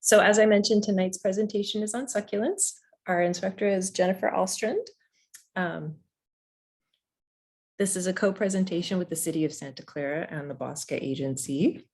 So as I mentioned, tonight's presentation is on succulents. Our instructor is Jennifer Ahlstrand. This is a co-presentation with the City of Santa Clara and the Bosca Agency.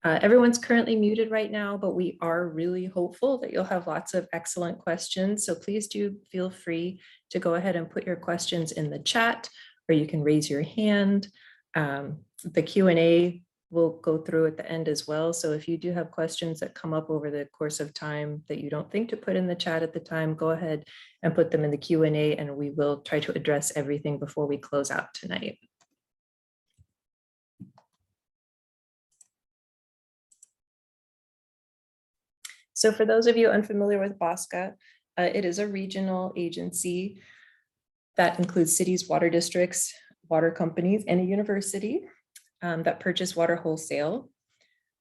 Everyone's currently muted right now, but we are really hopeful that you'll have lots of excellent questions. So please do feel free to go ahead and put your questions in the chat, or you can raise your hand. The Q&A will go through at the end as well. So if you do have questions that come up over the course of time that you don't think to put in the chat at the time, go ahead and put them in the Q&A, and we will try to address everything before we close out tonight. So for those of you unfamiliar with Bosca, it is a regional agency that includes cities, water districts, water companies, and a university that purchase water wholesale.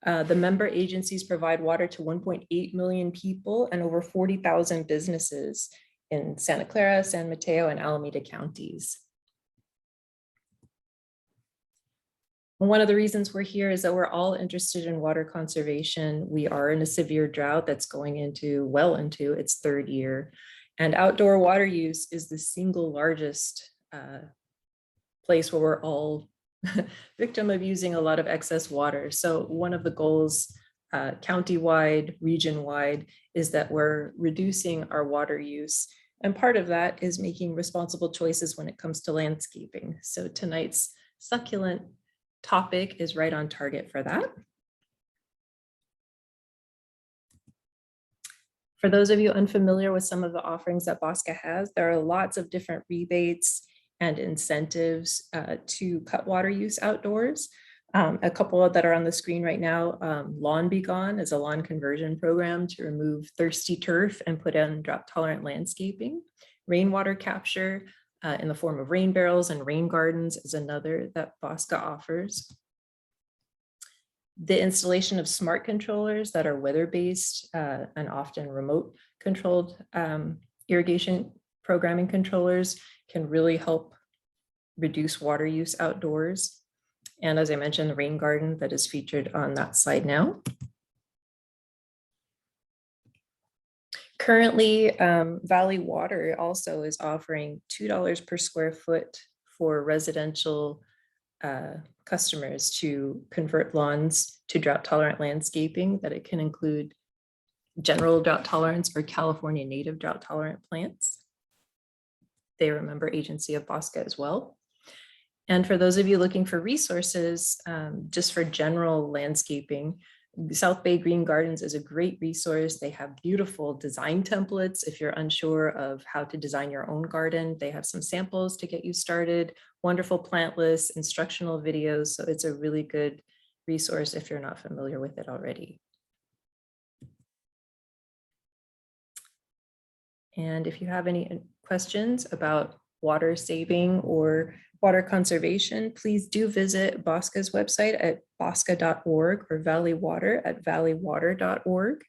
The member agencies provide water to 1.8 million people and over 40,000 businesses in Santa Clara, San Mateo, and Alameda counties. One of the reasons we're here is that we're all interested in water conservation. We are in a severe drought that's going well into its third year. And outdoor water use is the single largest place where we're all victim of using a lot of excess water. So one of the goals county-wide, region-wide, is that we're reducing our water use. And part of that is making responsible choices when it comes to landscaping. So tonight's succulent topic is right on target for that. For those of you unfamiliar with some of the offerings that Bosca has, there are lots of different rebates and incentives to cut water use outdoors. A couple that are on the screen right now, Lawn Be Gone is a lawn conversion program to remove thirsty turf and put in drought tolerant landscaping. Rainwater capture in the form of rain barrels and rain gardens is another that Bosca offers. The installation of smart controllers that are weather-based and often remote controlled irrigation programming controllers can really help reduce water use outdoors. And as I mentioned, the rain garden that is featured on that slide now. Currently, Valley Water also is offering $2 per square foot for residential customers to convert lawns to drought tolerant landscaping, that it can include general drought tolerance or California native drought tolerant plants. They are a member agency of Bosca as well. And for those of you looking for resources, just for general landscaping, South Bay Green Gardens is a great resource. They have beautiful design templates. If you're unsure of how to design your own garden, they have some samples to get you started, wonderful plant lists, instructional videos. So it's a really good resource if you're not familiar with it already. And if you have any questions about water saving or water conservation, please do visit Bosca's website at bosca.org or Valley Water at valleywater.org.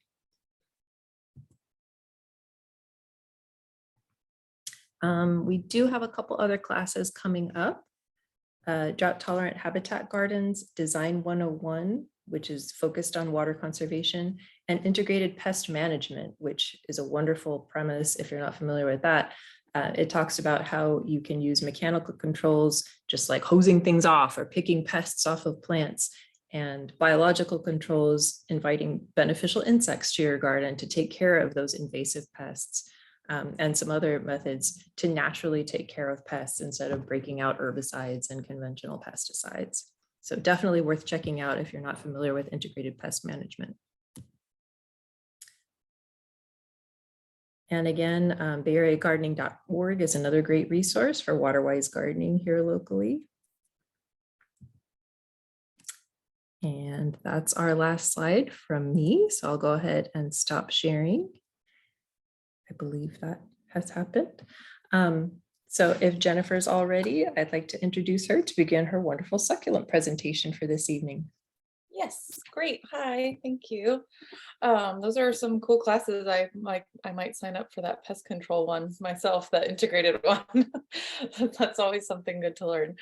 We do have a couple other classes coming up. Drought Tolerant Habitat Gardens, Design 101, which is focused on water conservation, and Integrated Pest Management, which is a wonderful premise if you're not familiar with that. It talks about how you can use mechanical controls, just like hosing things off or picking pests off of plants, and biological controls, inviting beneficial insects to your garden to take care of those invasive pests, and some other methods to naturally take care of pests instead of breaking out herbicides and conventional pesticides. So definitely worth checking out if you're not familiar with integrated pest management. And again, BayAreaGardening.org is another great resource for water-wise gardening here locally. And that's our last slide from me. So I'll go ahead and stop sharing. I believe that has happened. So if Jennifer's all ready, I'd like to introduce her to begin her wonderful succulent presentation for this evening. Yes, great. Hi, thank you. Those are some cool classes. I might sign up for that pest control one myself, that integrated one. That's always something good to learn.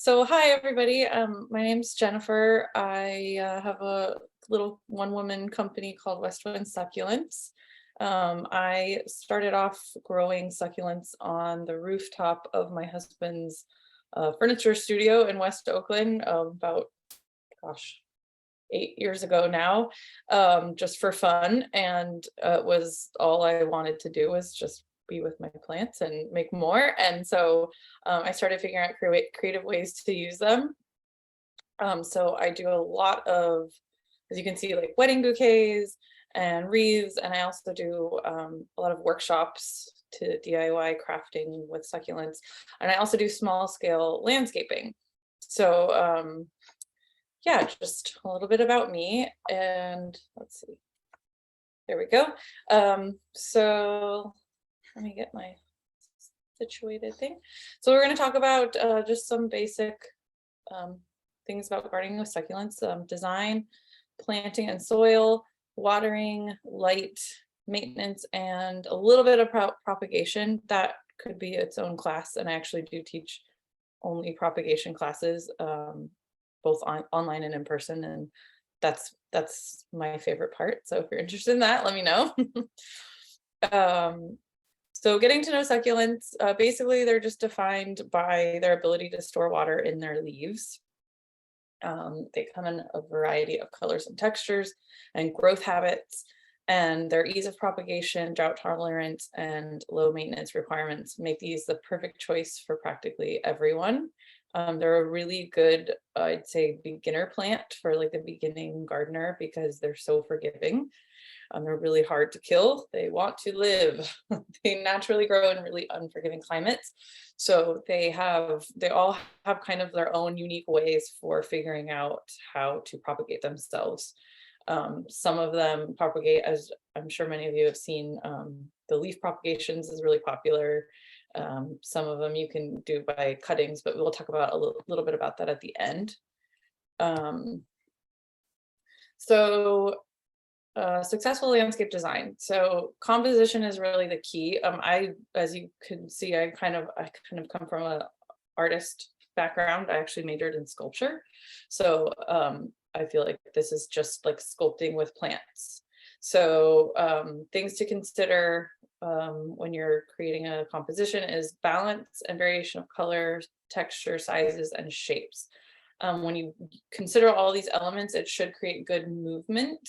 So hi, everybody. My name's Jennifer. I have a little one-woman company called Westwind Succulents. I started off growing succulents on the rooftop of my husband's furniture studio in West Oakland about, gosh, 8 years ago now, just for fun. And it was all I wanted to do was just be with my plants and make more. And so I started figuring out creative ways to use them. So I do a lot of, as you can see, like wedding bouquets and wreaths, and I also do a lot of workshops to DIY crafting with succulents, and I also do small scale landscaping. So yeah, just a little bit about me, and let's see, there we go. So let me get my situated thing. So we're going to talk about just some basic things about gardening with succulents: design, planting and soil, watering, light, maintenance, and a little bit of propagation. That could be its own class, and I actually do teach only propagation classes, both online and in person, and that's my favorite part. So if you're interested in that, let me know. So getting to know succulents, basically they're just defined by their ability to store water in their leaves. They come in a variety of colors and textures and growth habits, and their ease of propagation, drought tolerance, and low maintenance requirements make these the perfect choice for practically everyone. They're a really good, I'd say, beginner plant for like the beginning gardener because they're so forgiving. They're really hard to kill. They want to live. They naturally grow in really unforgiving climates. So they all have kind of their own unique ways for figuring out how to propagate themselves. Some of them propagate, as I'm sure many of you have seen, the leaf propagations is really popular. Some of them you can do by cuttings, but we'll talk about a little bit about that at the end. Successful landscape design. So composition is really the key. As you can see, I kind of come from an artist background. I actually majored in sculpture. So I feel like this is just like sculpting with plants. So things to consider when you're creating a composition is balance and variation of colors, texture, sizes, and shapes. When you consider all these elements, it should create good movement,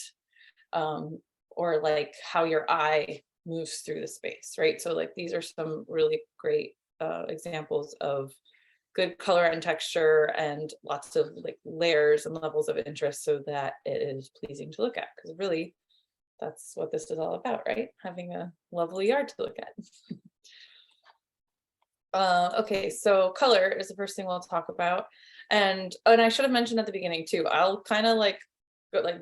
or like how your eye moves through the space, right? So like these are some really great examples of good color and texture and lots of like layers and levels of interest so that it is pleasing to look at, because really that's what this is all about, right? Having a lovely yard to look at. Okay, so color is the first thing we'll talk about. And I should have mentioned at the beginning too, I'll kind of like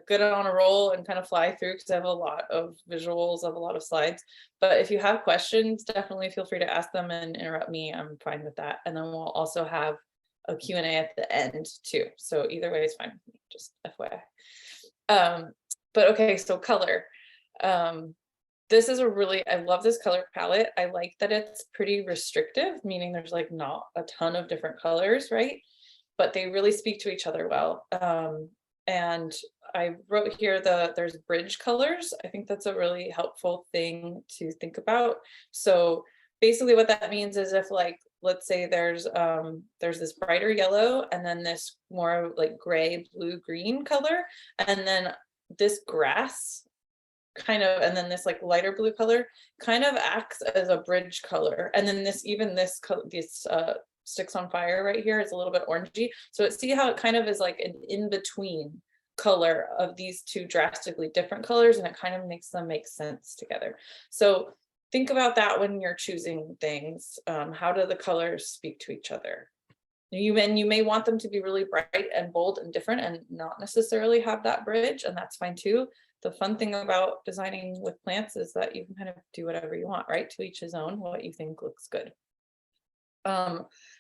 get on a roll and kind of fly through because I have a lot of visuals of a lot of slides. But if you have questions, definitely feel free to ask them and interrupt me. I'm fine with that. And then we'll also have a Q&A at the end too. So either way is fine with me, just FYI. But okay, so color. This is I love this color palette. I like that it's pretty restrictive, meaning there's like not a ton of different colors, right? But they really speak to each other well. And I wrote here there's bridge colors. I think that's a really helpful thing to think about. So basically what that means is if like, let's say there's this brighter yellow and then this more like gray, blue, green color, and then this grass kind of, and then this like lighter blue color kind of acts as a bridge color. And then this sticks on fire right here is a little bit orangey. So see how it kind of is like an in-between color of these two drastically different colors, and it kind of makes them make sense together. So think about that when you're choosing things. How do the colors speak to each other? You may want them to be really bright and bold and different and not necessarily have that bridge, and that's fine too. The fun thing about designing with plants is that you can kind of do whatever you want, right? To each his own, what you think looks good.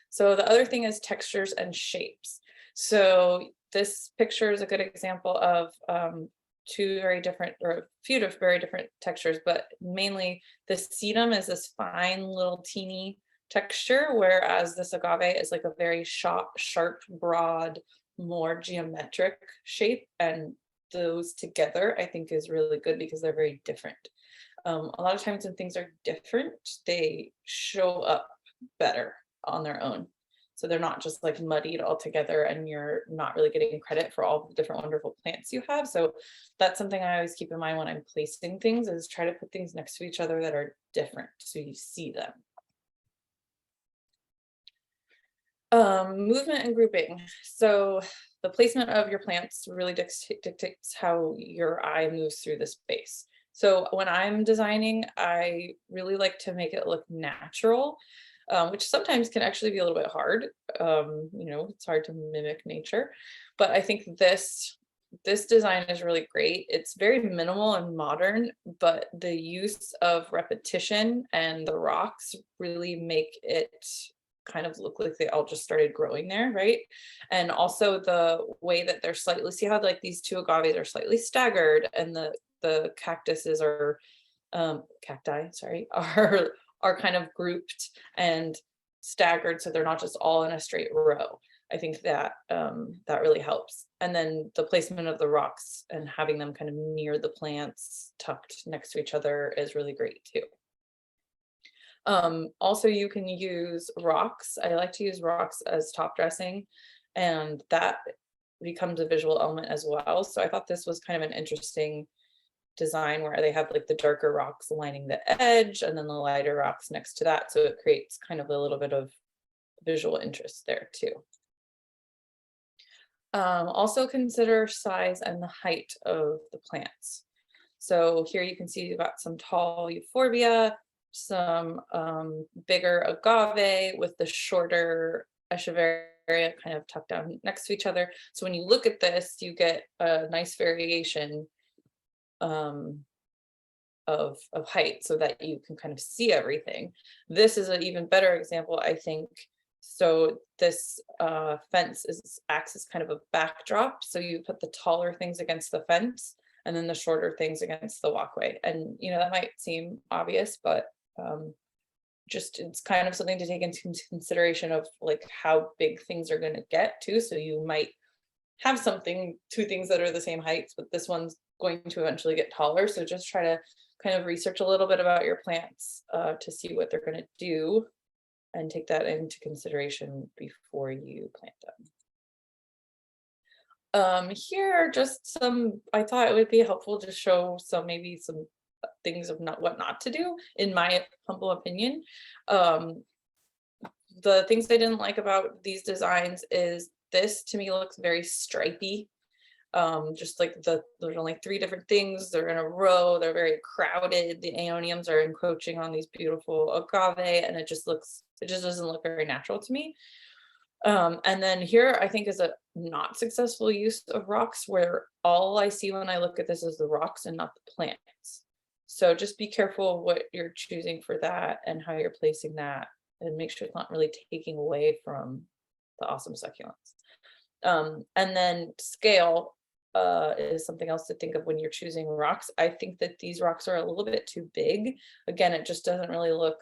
So the other thing is textures and shapes. So this picture is a good example of two very different, or a few very different textures, but mainly the sedum is this fine little teeny texture, whereas this agave is like a very sharp, broad, more geometric shape. And those together, I think, is really good because they're very different. A lot of times when things are different, they show up better on their own. So they're not just like muddied all together and you're not really getting credit for all the different wonderful plants you have. So that's something I always keep in mind when I'm placing things, is try to put things next to each other that are different so you see them. Movement and grouping. So the placement of your plants really dictates how your eye moves through the space. So when I'm designing, I really like to make it look natural, which sometimes can actually be a little bit hard. It's hard to mimic nature, but I think this design is really great. It's very minimal and modern, but the use of repetition and the rocks really make it kind of look like they all just started growing there, right? And also the way that they're slightly, see how like these two agaves are slightly staggered, and the cactuses are cacti, sorry, are kind of grouped and staggered, so they're not just all in a straight row. I think that that really helps. And then the placement of the rocks and having them kind of near the plants tucked next to each other is really great too. Also, you can use rocks. I like to use rocks as top dressing, and that becomes a visual element as well. So I thought this was kind of an interesting design where they have like the darker rocks lining the edge and then the lighter rocks next to that. So it creates kind of a little bit of visual interest there too. Also consider size and the height of the plants. So here you can see you've got some tall euphorbia, some bigger agave with the shorter echeveria kind of tucked down next to each other. So when you look at this, you get a nice variation of height so that you can kind of see everything. This is an even better example, I think. So this fence acts as kind of a backdrop. So you put the taller things against the fence and then the shorter things against the walkway. And that might seem obvious, but just it's kind of something to take into consideration of like how big things are going to get too. So you might have two things that are the same heights, but this one's going to eventually get taller. So just try to kind of research a little bit about your plants to see what they're going to do and take that into consideration before you plant them. Here are just some, I thought it would be helpful to show maybe some things of what not to do, in my humble opinion. The things I didn't like about these designs is this to me looks very stripy. Just like there's only 3 different things, they're in a row, they're very crowded, the aeoniums are encroaching on these beautiful agave, and it just doesn't look very natural to me. And then here I think is a not successful use of rocks, where all I see when I look at this is the rocks and not the plants. So just be careful what you're choosing for that and how you're placing that, and make sure it's not really taking away from the awesome succulents. And then scale is something else to think of when you're choosing rocks. I think that these rocks are a little bit too big. Again, it just doesn't really look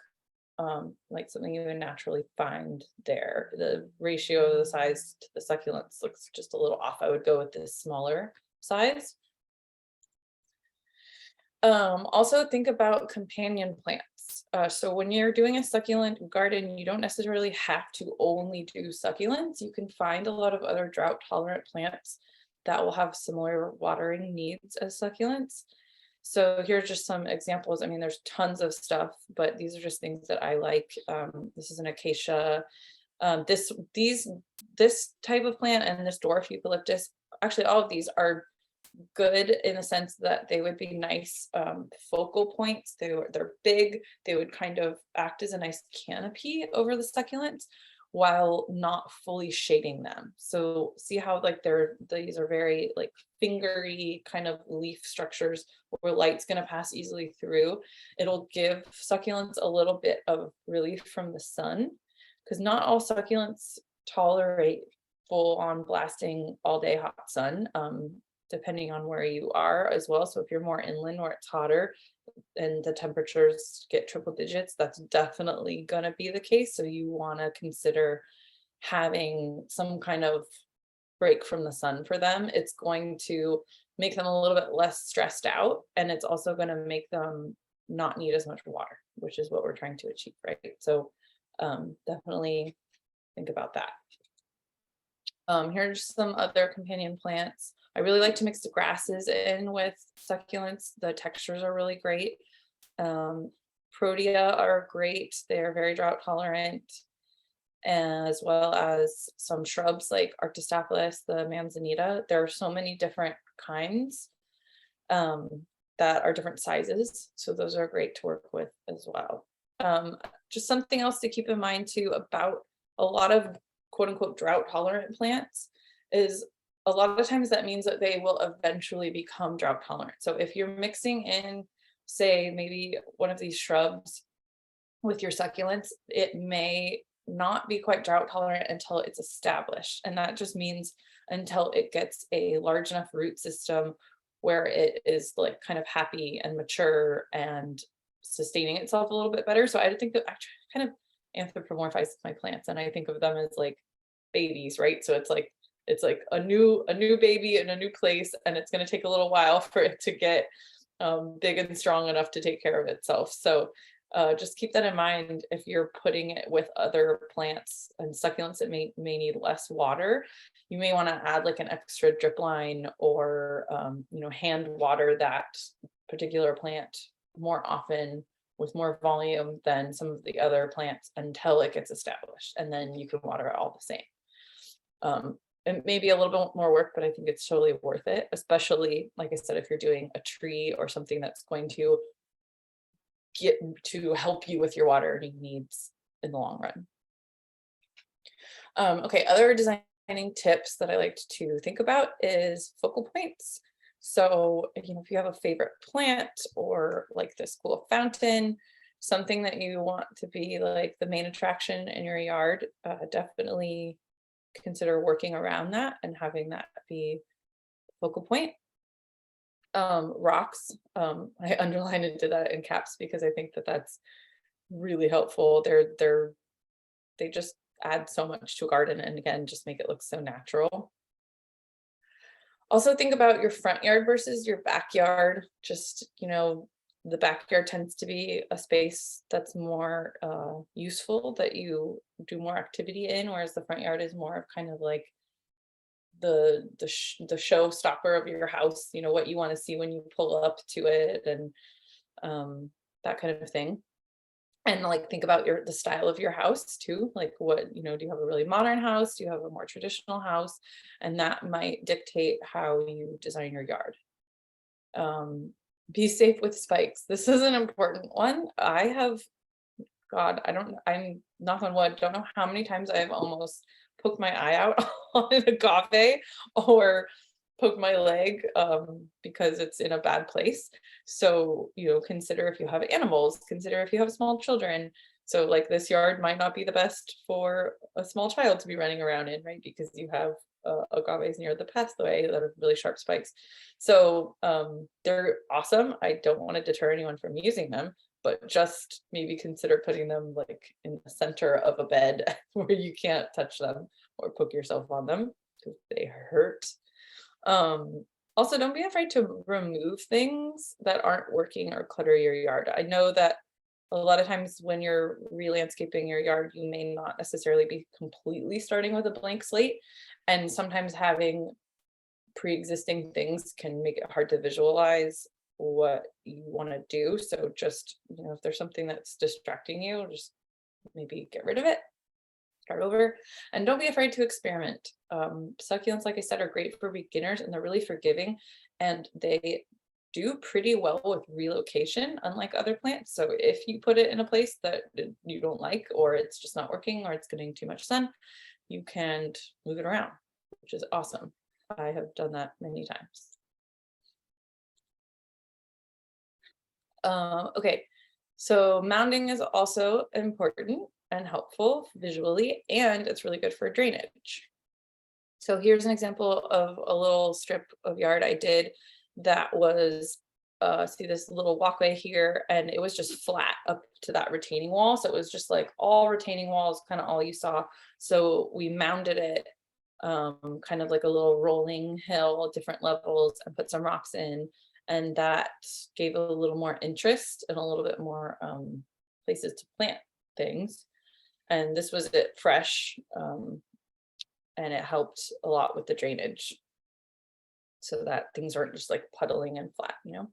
like something you would naturally find there. The ratio of the size to the succulents looks just a little off. I would go with this smaller size. Also think about companion plants. So when you're doing a succulent garden, you don't necessarily have to only do succulents. You can find a lot of other drought tolerant plants that will have similar watering needs as succulents. So here are just some examples. I mean, there's tons of stuff, but these are just things that I like. This is an acacia. This type of plant and this dwarf eucalyptus, actually all of these are good in the sense that they would be nice focal points. They're big. They would kind of act as a nice canopy over the succulents while not fully shading them. So see how like these are very like fingery kind of leaf structures where light's going to pass easily through. It'll give succulents a little bit of relief from the sun, because not all succulents tolerate full on blasting all day hot sun. Depending on where you are as well. So if you're more inland where it's hotter, and the temperatures get triple digits, that's definitely gonna be the case. So you wanna consider having some kind of break from the sun for them. It's going to make them a little bit less stressed out, and it's also gonna make them not need as much water, which is what we're trying to achieve, right? So definitely think about that. Here's some other companion plants. I really like to mix the grasses in with succulents. The textures are really great. Protea are great. They're very drought tolerant, as well as some shrubs like Arctostaphylos, the manzanita. There are so many different kinds that are different sizes. So those are great to work with as well. Just something else to keep in mind too about a lot of quote unquote drought tolerant plants is a lot of times that means that they will eventually become drought tolerant. So if you're mixing in, say, maybe one of these shrubs with your succulents, it may not be quite drought tolerant until it's established. And that just means until it gets a large enough root system where it is like kind of happy and mature and sustaining itself a little bit better. So I think that I kind of anthropomorphize my plants, and I think of them as like babies, right? So it's like a new baby in a new place, and it's going to take a little while for it to get big and strong enough to take care of itself. So just keep that in mind if you're putting it with other plants and succulents that may need less water. You may want to add like an extra drip line, or hand water that particular plant more often with more volume than some of the other plants until it gets established, and then you can water it all the same. It may be a little bit more work, but I think it's totally worth it, especially like I said, if you're doing a tree or something that's going to get to help you with your watering needs in the long run. Okay, other designing tips that I like to think about is focal points. So, if you have a favorite plant or like this cool fountain, something that you want to be like the main attraction in your yard, definitely consider working around that and having that be focal point. Rocks, I underlined and did that in caps because I think that that's really helpful. They just add so much to a garden, and again, just make it look so natural. Also think about your front yard versus your backyard. Just, the backyard tends to be a space that's more useful, that you do more activity in, whereas the front yard is more of kind of like the showstopper of your house, what you want to see when you pull up to it, and that kind of thing. And like think about the style of your house too. Like what, do you have a really modern house? Do you have a more traditional house? And that might dictate how you design your yard. Be safe with spikes. This is an important one. I'm knock on wood, don't know how many times I've almost poked my eye out on an agave or poke my leg because it's in a bad place. So, consider if you have animals, consider if you have small children. So like this yard might not be the best for a small child to be running around in, right? Because you have agaves near the pathway that are really sharp spikes. So they're awesome. I don't want to deter anyone from using them, but just maybe consider putting them like in the center of a bed where you can't touch them or poke yourself on them because they hurt. Also, don't be afraid to remove things that aren't working or clutter your yard. I know that a lot of times when you're re-landscaping your yard, you may not necessarily be completely starting with a blank slate. And sometimes having pre-existing things can make it hard to visualize what you want to do. So just, if there's something that's distracting you, just maybe get rid of it. Start over, and don't be afraid to experiment. Succulents, like I said, are great for beginners, and they're really forgiving, and they do pretty well with relocation, unlike other plants. So if you put it in a place that you don't like, or it's just not working, or it's getting too much sun, you can move it around, which is awesome. I have done that many times. Okay, so mounding is also important and helpful visually, and it's really good for drainage. So here's an example of a little strip of yard I did that was see this little walkway here, and it was just flat up to that retaining wall. So it was just like all retaining walls, kind of all you saw. So we mounded it kind of like a little rolling hill, different levels, and put some rocks in. And that gave a little more interest and a little bit more places to plant things. And this was it fresh, and it helped a lot with the drainage so that things aren't just like puddling and flat, you know.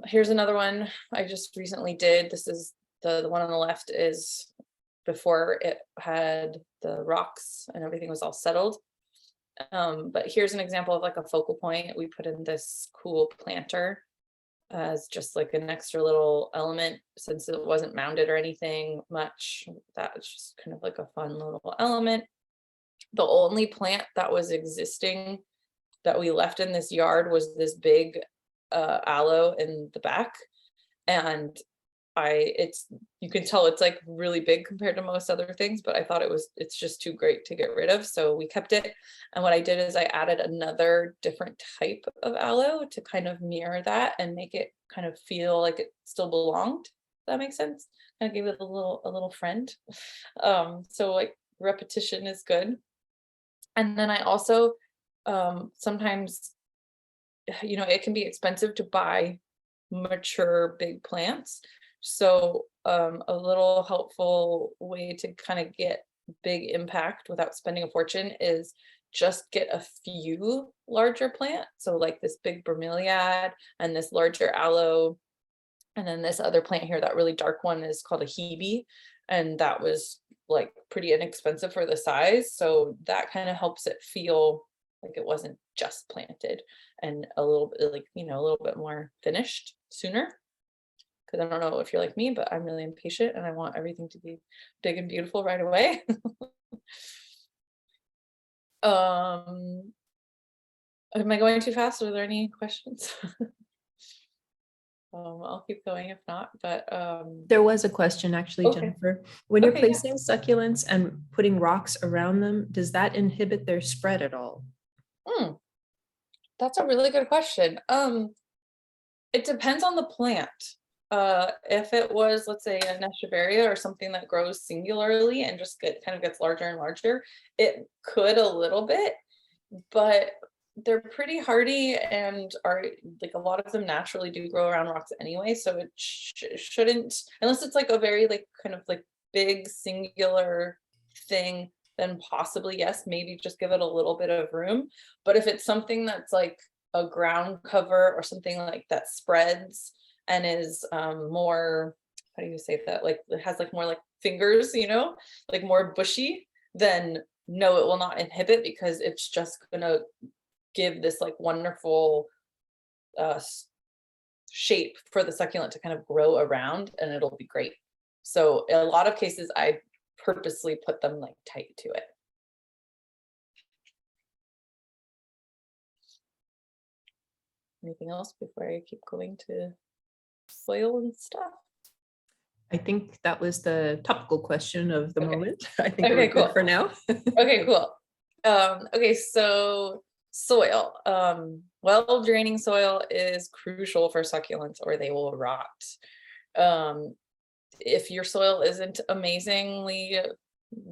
Here's another one I just recently did. This is the one on the left is before it had the rocks and everything was all settled. But here's an example of like a focal point. We put in this cool planter as just like an extra little element, since it wasn't mounded or anything much. That was just kind of like a fun little element. The only plant that was existing that we left in this yard was this big aloe in the back, and you can tell it's like really big compared to most other things, but I thought it's just too great to get rid of, so we kept it. And what I did is I added another different type of aloe to kind of mirror that and make it kind of feel like it still belonged. If that makes sense. Kind of gave it a little friend. So like repetition is good. And then I also sometimes, you know, it can be expensive to buy mature big plants. So a little helpful way to kind of get big impact without spending a fortune is just get a few larger plants. So like this big bromeliad and this larger aloe, and then this other plant here, that really dark one is called a hebe, and that was like pretty inexpensive for the size. So that kind of helps it feel like it wasn't just planted, and a little bit like, you know, a little bit more finished sooner. Because I don't know if you're like me, but I'm really impatient and I want everything to be big and beautiful right away. Am I going too fast? Are there any questions? I'll keep going if not, but There was a question actually, okay. Jennifer. When you're Okay, yeah. placing succulents and putting rocks around them, does that inhibit their spread at all? That's a really good question. It depends on the plant. If it was, let's say, an echeveria or something that grows singularly and just kind of gets larger and larger, it could a little bit, but they're pretty hardy and are like, a lot of them naturally do grow around rocks anyway, so it shouldn't, unless it's like a very like kind of like big singular thing, then possibly yes, maybe just give it a little bit of room. But if it's something that's like a ground cover or something like that spreads and is more, how do you say that, like it has like more like fingers, you know, like more bushy, then no, it will not inhibit, because it's just gonna give this like wonderful shape for the succulent to kind of grow around, and it'll be great. So in a lot of cases I purposely put them like tight to it. Anything else before I keep going to soil and stuff? I think that was the topical question of the moment. I think Okay, we're cool. good for now. Okay, cool. Okay, so soil. Well, draining soil is crucial for succulents or they will rot. If your soil isn't amazingly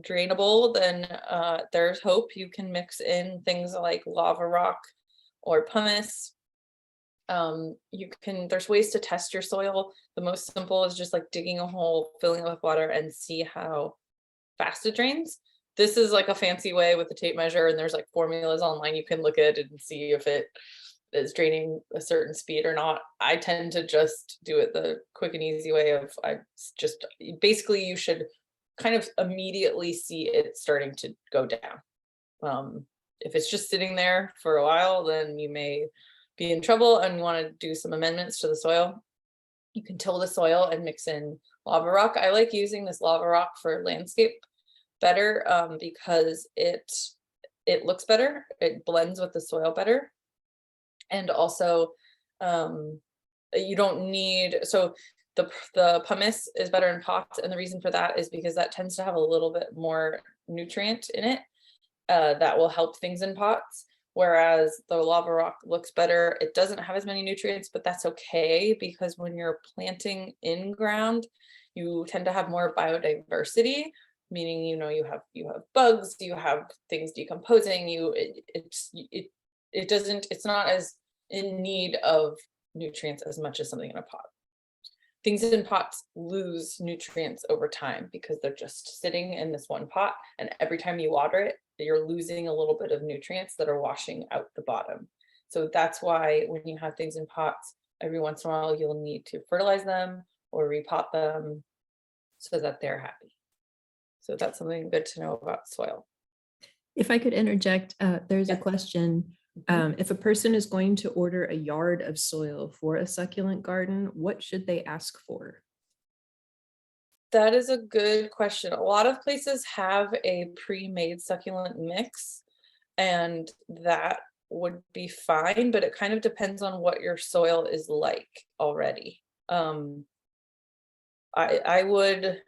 drainable, then there's hope. You can mix in things like lava rock or pumice. There's ways to test your soil. The most simple is just like digging a hole, filling it with water, and see how fast it drains. This is like a fancy way with the tape measure, and there's like formulas online you can look at and see if it is draining a certain speed or not. I tend to just do it the quick and easy way of basically you should kind of immediately see it starting to go down. If it's just sitting there for a while, then you may be in trouble and you want to do some amendments to the soil. You can till the soil and mix in lava rock. I like using this lava rock for landscape better because it looks better. It blends with the soil better. And also you don't need, so the pumice is better in pots, and the reason for that is because that tends to have a little bit more nutrient in it that will help things in pots. whereas the lava rock looks better. It doesn't have as many nutrients, but that's okay, because when you're planting in ground, you tend to have more biodiversity, meaning, you know, you have bugs, you have things decomposing, it's not as in need of nutrients as much as something in a pot. Things in pots lose nutrients over time because they're just sitting in this one pot, and every time you water it, you're losing a little bit of nutrients that are washing out the bottom. So that's why when you have things in pots, every once in a while you'll need to fertilize them or repot them so that they're happy. So that's something good to know about soil. If I could interject, there's a Yes. question. If a person is going to order a yard of soil for a succulent garden, what should they ask for? That is a good question. A lot of places have a pre-made succulent mix, and that would be fine, but it kind of depends on what your soil is like already. I would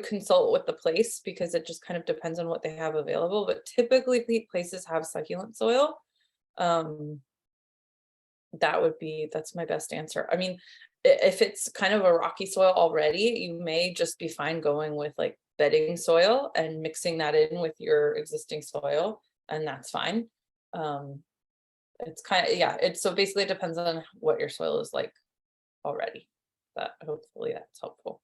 consult with the place, because it just kind of depends on what they have available, but typically places have succulent soil. That's my best answer. I mean, if it's kind of a rocky soil already, you may just be fine going with like bedding soil and mixing that in with your existing soil, and that's fine. It's kind of, yeah, so basically it depends on what your soil is like already. But hopefully that's helpful.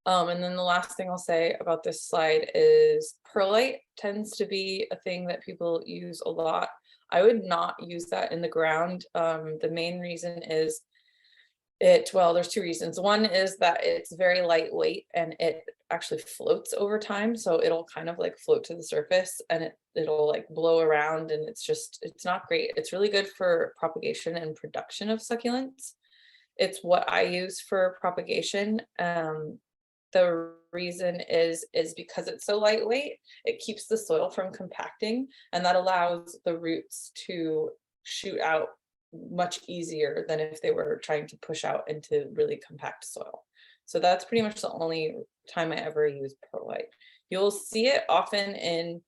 And then the last thing I'll say about this slide is perlite tends to be a thing that people use a lot. I would not use that in the ground. The main reason is well, there's two reasons. One is that it's very lightweight and it actually floats over time. So it'll kind of like float to the surface, and it'll like blow around, and it's not great. It's really good for propagation and production of succulents. It's what I use for propagation. The reason is because it's so lightweight, it keeps the soil from compacting, and that allows the roots to shoot out much easier than if they were trying to push out into really compact soil. So that's pretty much the only time I ever use perlite. You'll see it often in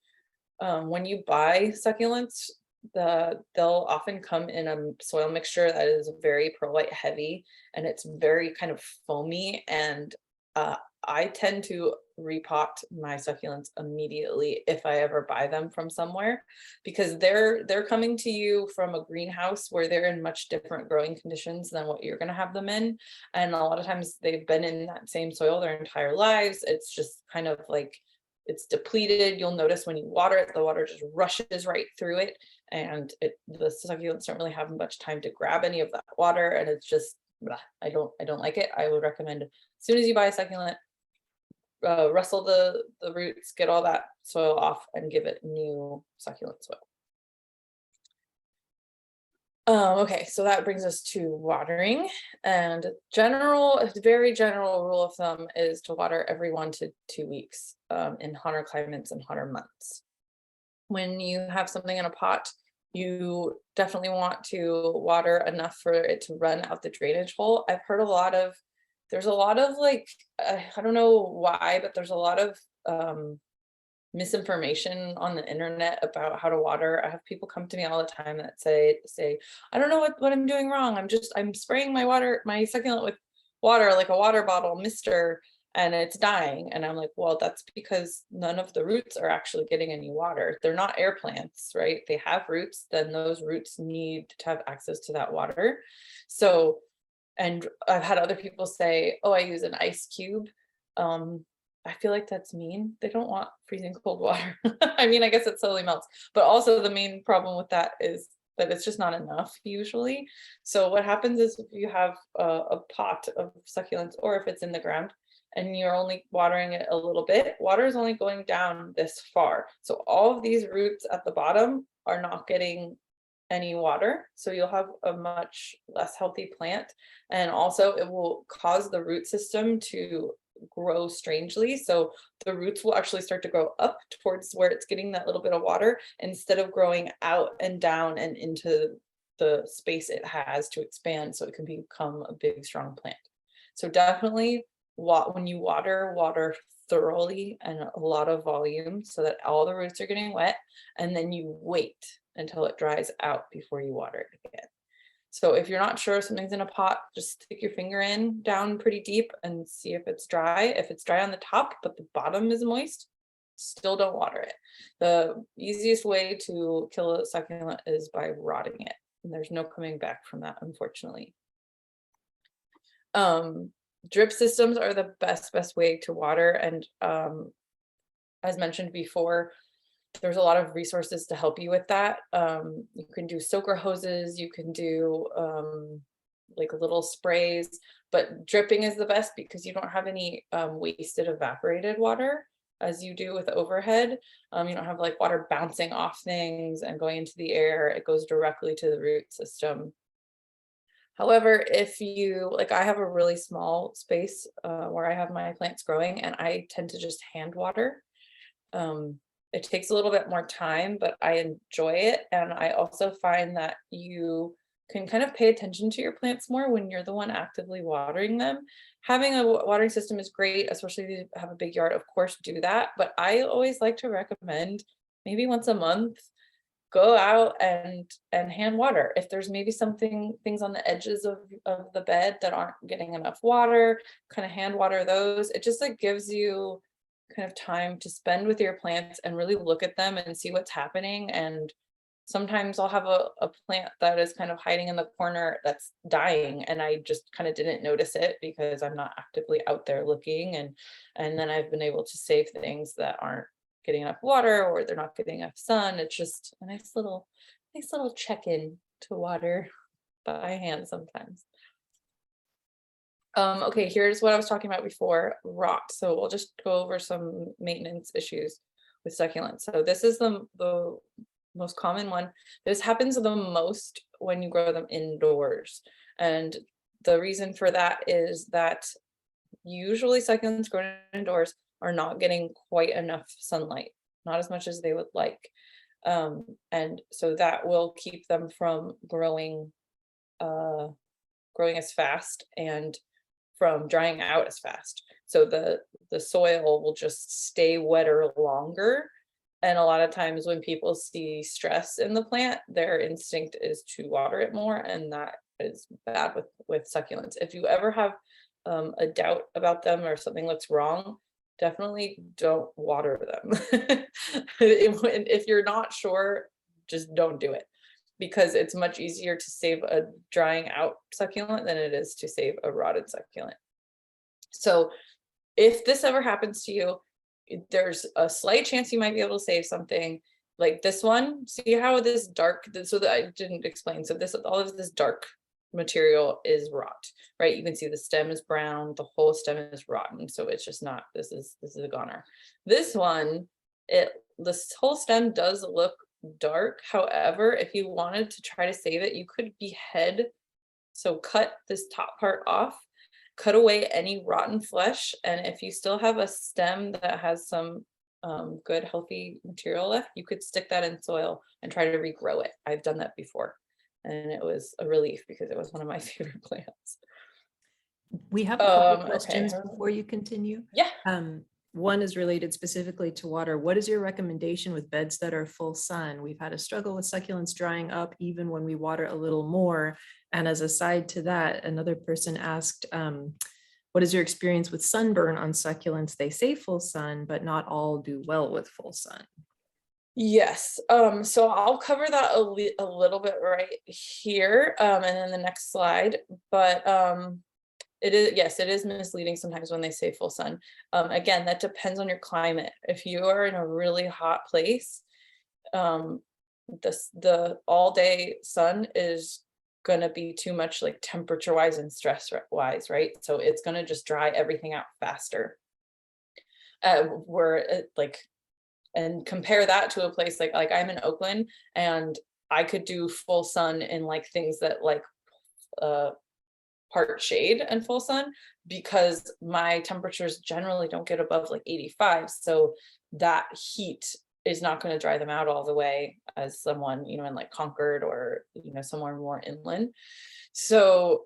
when you buy succulents, they'll often come in a soil mixture that is very perlite heavy, and it's very kind of foamy, and I tend to repot my succulents immediately if I ever buy them from somewhere, because they're coming to you from a greenhouse where they're in much different growing conditions than what you're going to have them in, and a lot of times they've been in that same soil their entire lives. It's just kind of like it's depleted. You'll notice when you water it, the water just rushes right through it, and the succulents don't really have much time to grab any of that water, and it's just blah. I don't like it. I would recommend, as soon as you buy a succulent, rustle the roots, get all that soil off, and give it new succulent soil. Okay, so that brings us to watering, and very general rule of thumb is to water every 1 to 2 weeks in hotter climates and hotter months. When you have something in a pot, you definitely want to water enough for it to run out the drainage hole. I've heard there's a lot of like, I don't know why, but there's a lot of misinformation on the internet about how to water. I have people come to me all the time that say, I don't know what I'm doing wrong. I'm spraying my succulent with water, like a water bottle mister, and it's dying. And I'm like, well, that's because none of the roots are actually getting any water. They're not air plants, right? They have roots, then those roots need to have access to that water. So, and I've had other people say, oh, I use an ice cube. I feel like that's mean. They don't want freezing cold water. I mean, I guess it slowly melts, but also the main problem with that is that it's just not enough usually. So what happens is if you have a pot of succulents, or if it's in the ground and you're only watering it a little bit, water is only going down this far. So all of these roots at the bottom are not getting any water. So you'll have a much less healthy plant. And also it will cause the root system to grow strangely. So the roots will actually start to grow up towards where it's getting that little bit of water, instead of growing out and down and into the space it has to expand so it can become a big, strong plant. So definitely when you water thoroughly and a lot of volume so that all the roots are getting wet, and then you wait until it dries out before you water it again. So if you're not sure if something's in a pot, just stick your finger in down pretty deep and see if it's dry. If it's dry on the top, but the bottom is moist, still don't water it. The easiest way to kill a succulent is by rotting it. And there's no coming back from that, unfortunately. Drip systems are the best way to water. And as mentioned before, there's a lot of resources to help you with that. You can do soaker hoses, you can do like little sprays, but dripping is the best because you don't have any wasted evaporated water as you do with overhead. You don't have like water bouncing off things and going into the air. It goes directly to the root system. However, if you, like, I have a really small space where I have my plants growing, and I tend to just hand water. It takes a little bit more time, but I enjoy it. And I also find that you can kind of pay attention to your plants more when you're the one actively watering them. Having a watering system is great, especially if you have a big yard, of course, do that. But I always like to recommend maybe once a month, go out and hand water. If there's maybe things on the edges of the bed that aren't getting enough water, kind of hand water those. It just like gives you kind of time to spend with your plants and really look at them and see what's happening. And sometimes I'll have a plant that is kind of hiding in the corner that's dying, and I just kind of didn't notice it because I'm not actively out there looking. And then I've been able to save things that aren't getting enough water or they're not getting enough sun. It's just a nice little check-in to water by hand sometimes. Okay, here's what I was talking about before, rot. So we'll just go over some maintenance issues with succulents. So this is the most common one. This happens the most when you grow them indoors. And the reason for that is that usually succulents grown indoors are not getting quite enough sunlight, not as much as they would like. And so that will keep them from growing as fast and from drying out as fast. So the soil will just stay wetter longer. And a lot of times when people see stress in the plant, their instinct is to water it more, and that is bad with succulents. If you ever have a doubt about them or something looks wrong, definitely don't water them. If you're not sure, just don't do it, because it's much easier to save a drying out succulent than it is to save a rotted succulent. So if this ever happens to you, there's a slight chance you might be able to save something. Like this one, see how this dark, so that I didn't explain. So this, all of this dark material is rot, right? You can see the stem is brown, the whole stem is rotten. So it's just not, this is a goner. This one, this whole stem does look dark. However, if you wanted to try to save it, you could behead, so cut this top part off, cut away any rotten flesh, and if you still have a stem that has some good healthy material left, you could stick that in soil and try to regrow it. I've done that before, and it was a relief because it was one of my favorite plants. We have a couple questions okay. before you continue. Yeah. One is related specifically to water. What is your recommendation with beds that are full sun? We've had a struggle with succulents drying up even when we water a little more. And as a side to that, another person asked, what is your experience with sunburn on succulents? They say full sun, but not all do well with full sun. Yes. So I'll cover that a little bit right here, and then the next slide. But it is, yes, it is misleading sometimes when they say full sun. Again, that depends on your climate. If you are in a really hot place, the all day sun is going to be too much, like temperature wise and stress wise, right? So it's going to just dry everything out faster. And compare that to a place like I'm in Oakland, and I could do full sun in like things that like part shade and full sun, because my temperatures generally don't get above like 85. So that heat is not going to dry them out all the way as someone, in like Concord or, somewhere more inland. So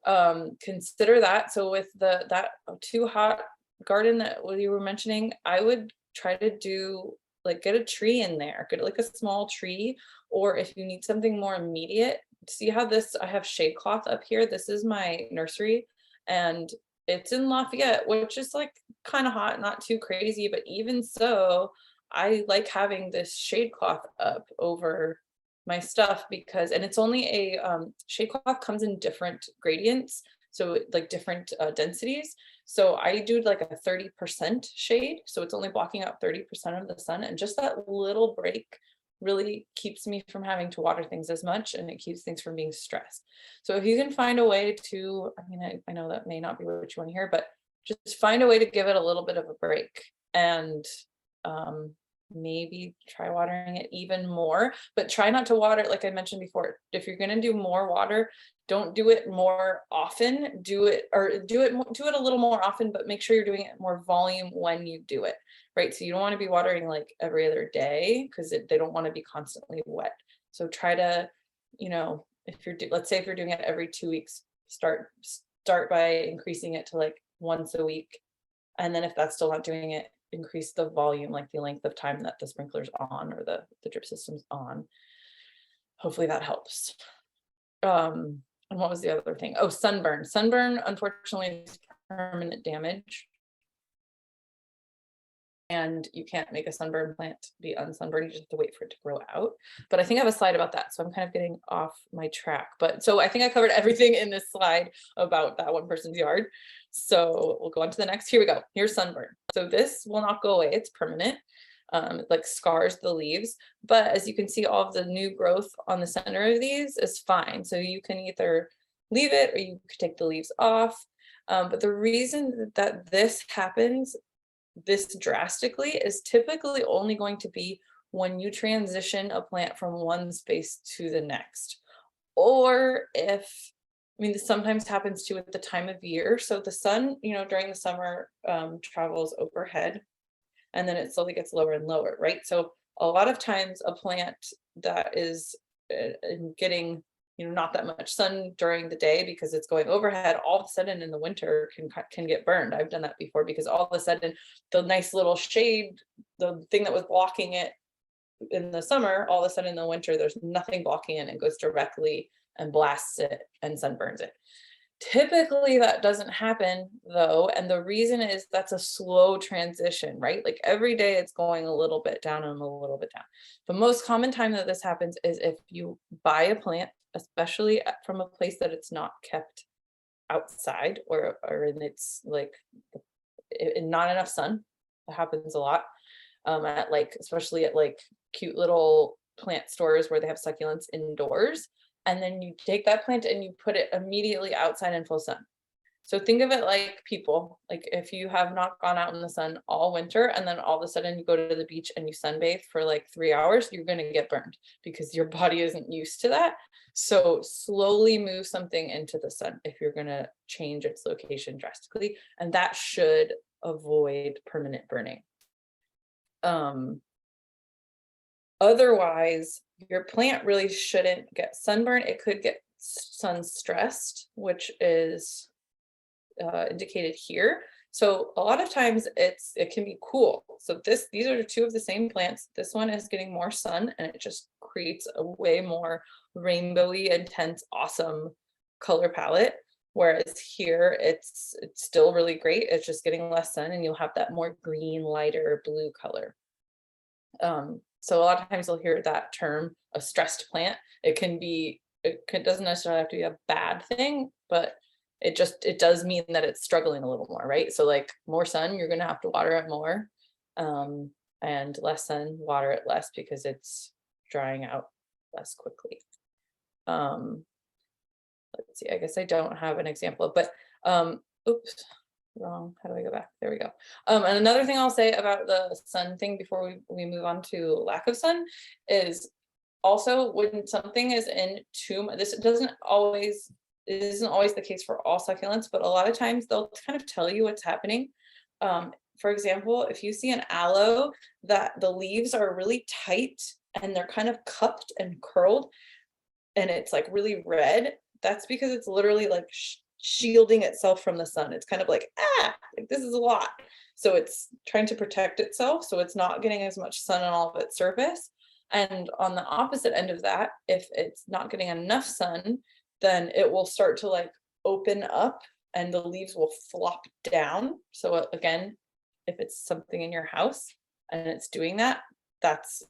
consider that. So with that too hot garden that what you were mentioning, I would try to do like get a tree in there, get like a small tree, or if you need something more immediate, see how this, I have shade cloth up here. This is my nursery and it's in Lafayette, which is like kind of hot, not too crazy, but even so, I like having this shade cloth up over my stuff because, and it's only a shade cloth comes in different gradients, so like different densities. So I do like a 30% shade, so it's only blocking out 30% of the sun, and just that little break really keeps me from having to water things as much, and it keeps things from being stressed. So if you can find a way to, I mean, I know that may not be what you want to hear, but just find a way to give it a little bit of a break, and um, maybe try watering it even more, but try not to water, like I mentioned before, if you're going to do more water, don't do it more often, do it a little more often, but make sure you're doing it more volume when you do it, right? So you don't want to be watering like every other day because they don't want to be constantly wet. So try to, you know, if you're let's say if you're doing it every 2 weeks, start by increasing it to like once a week. And then if that's still not doing it, increase the volume, like the length of time that the sprinkler's on or the drip system's on. Hopefully that helps. And what was the other thing? Oh, sunburn. Sunburn, unfortunately, is permanent damage. And you can't make a sunburn plant be unsunburned. You just have to wait for it to grow out. But I think I have a slide about that. So I'm kind of getting off my track. But so I think I covered everything in this slide about that one person's yard. So we'll go on to the next. Here we go. Here's sunburn. So this will not go away. It's permanent. It like scars the leaves. But as you can see, all of the new growth on the center of these is fine. So you can either leave it or you could take the leaves off. But the reason that this happens this drastically is typically only going to be when you transition a plant from one space to the next. Or if, I mean, this sometimes happens too at the time of year. So the sun, you know, during the summer travels overhead and then it slowly gets lower and lower, right? So a lot of times a plant that is getting, you know, not that much sun during the day because it's going overhead, all of a sudden in the winter can get burned. I've done that before because all of a sudden the nice little shade, the thing that was blocking it in the summer, all of a sudden in the winter, there's nothing blocking it and goes directly and blasts it and sunburns it. Typically that doesn't happen though, and the reason is that's a slow transition, right? Like every day it's going a little bit down and a little bit down. The most common time that this happens is if you buy a plant, especially from a place that it's not kept outside or in it's like in not enough sun. That happens a lot at like, especially at like cute little plant stores where they have succulents indoors. And then you take that plant and you put it immediately outside in full sun. So think of it like people, like if you have not gone out in the sun all winter and then all of a sudden you go to the beach and you sunbathe for like 3 hours, you're going to get burned because your body isn't used to that. So slowly move something into the sun if you're going to change its location drastically, and that should avoid permanent burning. Otherwise, your plant really shouldn't get sunburn. It could get sun stressed, which is indicated here. So a lot of times it can be cool. So these are two of the same plants. This one is getting more sun and it just creates a way more rainbowy, intense, awesome color palette. Whereas here it's still really great. It's just getting less sun and you'll have that more green, lighter blue color. So a lot of times you'll hear that term, a stressed plant. It doesn't necessarily have to be a bad thing, but it does mean that it's struggling a little more, right? So like more sun, you're gonna have to water it more, and less sun, water it less because it's drying out less quickly. Let's see, I guess I don't have an example, but oops, wrong. How do I go back? There we go. And another thing I'll say about the sun thing before we move on to lack of sun is also when something is in too much, it isn't always the case for all succulents, but a lot of times they'll kind of tell you what's happening. For example, if you see an aloe that the leaves are really tight and they're kind of cupped and curled and it's like really red, that's because it's literally like shielding itself from the sun. It's kind of like, like, this is a lot. So it's trying to protect itself, so it's not getting as much sun on all of its surface. And on the opposite end of that, if it's not getting enough sun, then it will start to like open up and the leaves will flop down. So again, if it's something in your house and it's doing that,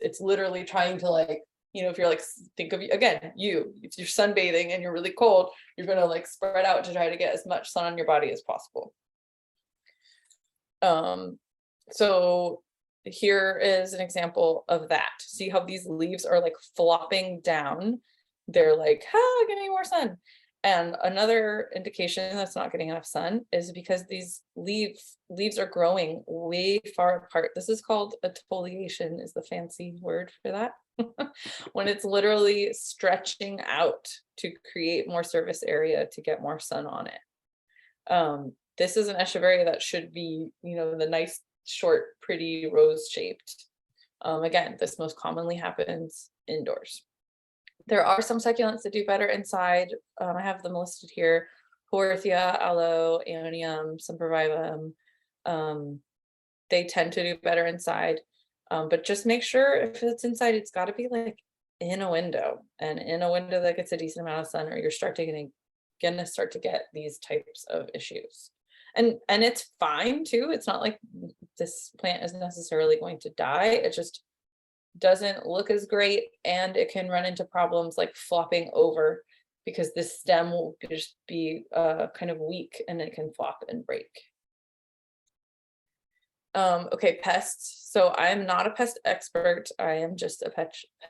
it's literally trying to like, you know, if you're like, think of, again, if you're sunbathing and you're really cold, you're going to like spread out to try to get as much sun on your body as possible. So here is an example of that. See how these leaves are like flopping down. They're like, give me more sun. And another indication that's not getting enough sun is because these leaves are growing way far apart. This is called exfoliation, is the fancy word for that. When it's literally stretching out to create more surface area to get more sun on it. This is an echeveria that should be, you know, the nice, short, pretty rose shaped. Again, this most commonly happens indoors. There are some succulents that do better inside. I have them listed here: Haworthia, Aloe, Aeonium, Sempervivum. They tend to do better inside, but just make sure if it's inside, it's got to be like in a window, and in a window that gets a decent amount of sun, or you're gonna start to get these types of issues. And it's fine too. It's not like this plant is necessarily going to die. It just doesn't look as great, and it can run into problems like flopping over because this stem will just be kind of weak and it can flop and break. Okay, pests. So I'm not a pest expert. I am just a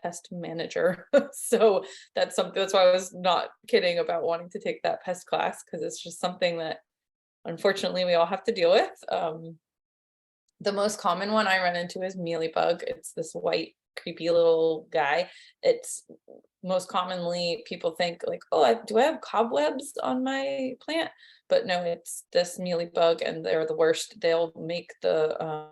pest manager. So that's something, that's why I was not kidding about wanting to take that pest class, because it's just something that unfortunately we all have to deal with. The most common one I run into is mealybug. It's this white, creepy little guy. It's most commonly, people think like, oh, do I have cobwebs on my plant? But no, it's this mealybug, and they're the worst. They'll make the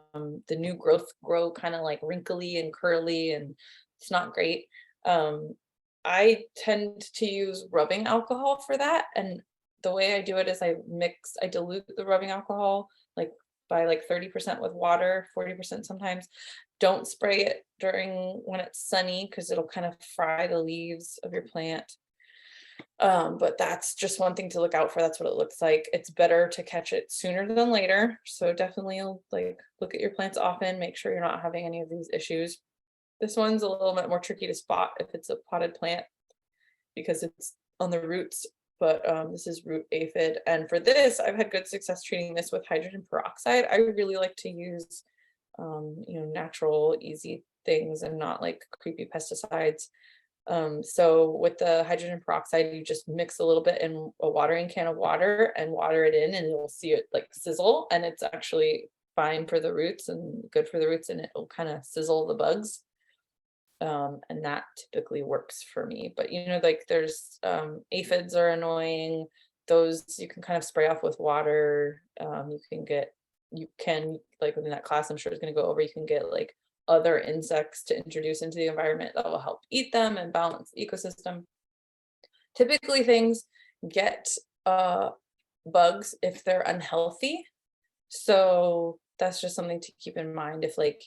new growth grow kind of like wrinkly and curly, and it's not great. I tend to use rubbing alcohol for that, and the way I do it is I dilute the rubbing alcohol like by like 30% with water, 40% sometimes. Don't spray it when it's sunny, because it'll kind of fry the leaves of your plant. But that's just one thing to look out for. That's what it looks like. It's better to catch it sooner than later. So definitely like look at your plants often, make sure you're not having any of these issues. This one's a little bit more tricky to spot if it's a potted plant because it's on the roots, but this is root aphid. And for this, I've had good success treating this with hydrogen peroxide. I really like to use, natural, easy things and not like creepy pesticides. So with the hydrogen peroxide, you just mix a little bit in a watering can of water and water it in, and you'll see it like sizzle, and it's actually fine for the roots and good for the roots, and it'll kind of sizzle the bugs. And that typically works for me. But like there's aphids are annoying. Those you can kind of spray off with water. You can like within that class I'm sure is going to go over, you can get like other insects to introduce into the environment that will help eat them and balance the ecosystem. Typically things get bugs if they're unhealthy. So that's just something to keep in mind. If like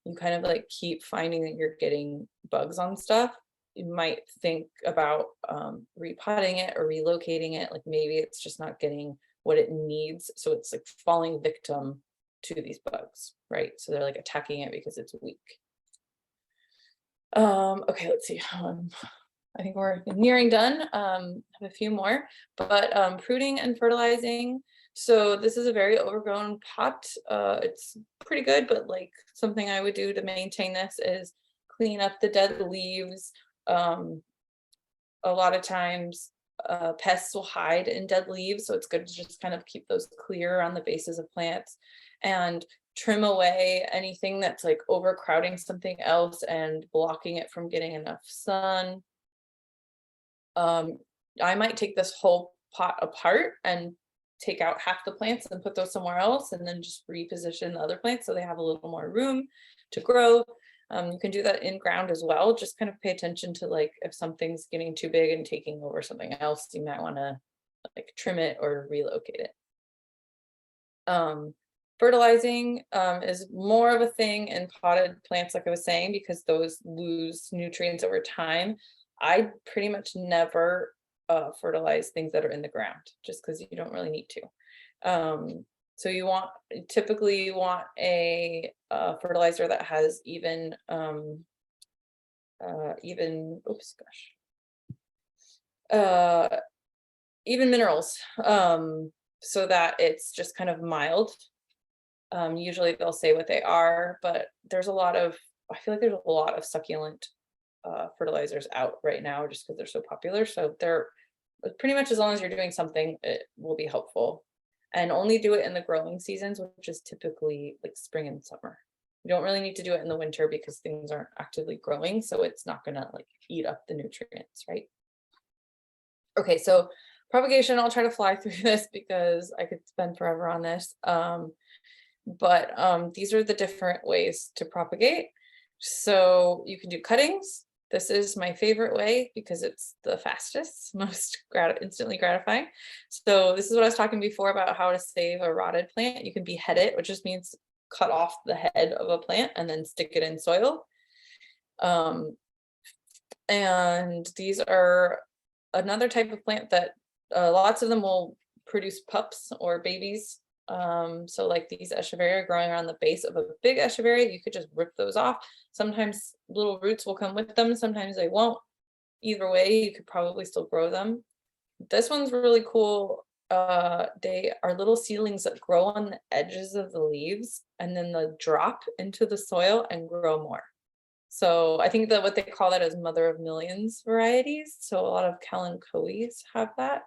you kind of like keep finding that you're getting bugs on stuff, you might think about repotting it or relocating it. Like maybe it's just not getting what it needs. So it's like falling victim to these bugs, right? So they're like attacking it because it's weak. Okay, let's see. I think we're nearing done. Have a few more, but pruning and fertilizing. So this is a very overgrown pot. It's pretty good, but like something I would do to maintain this is clean up the dead leaves. A lot of times pests will hide in dead leaves, so it's good to just kind of keep those clear around the bases of plants and trim away anything that's like overcrowding something else and blocking it from getting enough sun. I might take this whole pot apart and take out half the plants and put those somewhere else, and then just reposition the other plants so they have a little more room to grow. You can do that in ground as well. Just kind of pay attention to like if something's getting too big and taking over something else, you might want to like trim it or relocate it. Fertilizing is more of a thing in potted plants, like I was saying, because those lose nutrients over time. I pretty much never fertilize things that are in the ground, just because you don't really need to. So typically you want a fertilizer that has even oops gosh, even minerals, so that it's just kind of mild. Usually they'll say what they are, but I feel like there's a lot of succulent fertilizers out right now just because they're so popular. So they're pretty much, as long as you're doing something, it will be helpful. And only do it in the growing seasons, which is typically like spring and summer. You don't really need to do it in the winter because things aren't actively growing, so it's not gonna like eat up the nutrients, right? Okay, so propagation, I'll try to fly through this because I could spend forever on this. But these are the different ways to propagate. So you can do cuttings. This is my favorite way because it's the fastest, most instantly gratifying. So this is what I was talking before about how to save a rotted plant. You can behead it, which just means cut off the head of a plant and then stick it in soil. And these are another type of plant that lots of them will produce pups or babies. So like these echeveria growing around the base of a big echeveria, you could just rip those off. Sometimes little roots will come with them, sometimes they won't. Either way, you could probably still grow them. This one's really cool. They are little seedlings that grow on the edges of the leaves and then they'll drop into the soil and grow more. So I think that what they call that is mother of millions varieties. So a lot of kalanchoes have that.